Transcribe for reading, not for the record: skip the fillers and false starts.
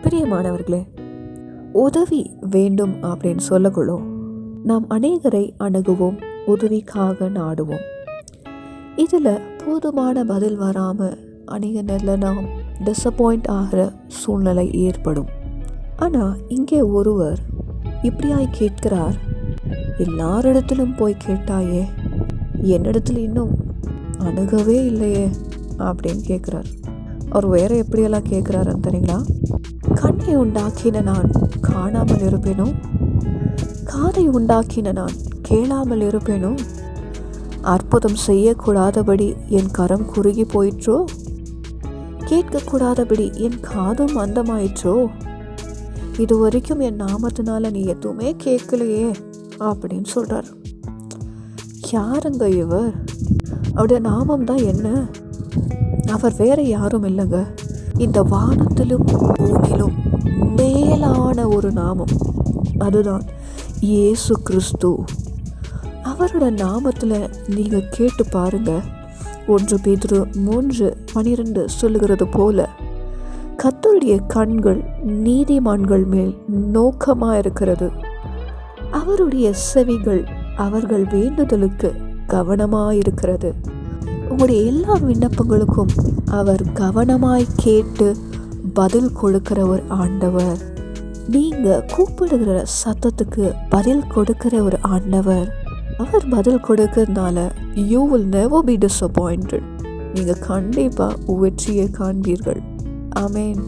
பிரியமானவர்களே, உதவி வேண்டும் அப்படின்னு சொல்லக்குள்ளோ நாம் அநேகரை அணுகுவோம், உதவிக்காக நாடுவோம். இதில் போதுமான பதில் வராமல் அநேக நேரில் நாம் டிசப்பாயிண்ட் ஆகிற சூழ்நிலை ஏற்படும். ஆனால் இங்கே ஒருவர் இப்படியாய் கேட்கிறார், எல்லாரிடத்திலும் போய் கேட்டாயே, என்னிடத்துல இன்னும் அணுகவே இல்லையே அப்படின்னு கேட்குறார். அவர் வேற எப்படியெல்லாம் கேட்குறாருன்னு தெரியுங்களா? கண்ணை உண்டாக்கின நான் காணாமல் இருப்பேனோ, காதை உண்டாக்கின நான் கேளாமல் இருப்பேனோ, அற்புதம் செய்யக்கூடாதபடி என் கரம் குறுகி போயிற்றோ, கேட்கக்கூடாதபடி என் காதும் மந்தமாயிற்றோ, இது வரைக்கும் என் நாமத்தினால நீ எதுவுமே கேட்கலையே அப்படின்னு சொல்கிறார். யாருங்க இவர்? அவருடைய நாமம் தான் என்ன? அவர் வேற யாரும் இல்லைங்க, இந்த வானத்திலும் பூமியிலும் மேலான ஒரு நாமம், அதுதான் இயேசு கிறிஸ்து. அவரோட நாமத்தில் நீங்கள் கேட்டு பாருங்க. 1 பேதுரு 3:12 சொல்லுகிறது போல, கர்த்தருடைய கண்கள் நீதிமான்கள் மேல் நோக்கமாக இருக்கிறது, அவருடைய செவிகள் அவர்கள் வேண்டுதலுக்கு கவனமாக இருக்கிறது. உங்களுடைய எல்லா விண்ணப்பங்களுக்கும் அவர் கவனமாய் கேட்டு பதில் கொடுக்கிற ஒரு ஆண்டவர். நீங்கள் கூப்பிடுகிற சத்தத்துக்கு பதில் கொடுக்கிற ஒரு ஆண்டவர். அவர் பதில் கொடுக்கறதுனால you will never be disappointed. நீங்கள் கண்டிப்பாக வெற்றியை காண்பீர்கள். ஆமென்.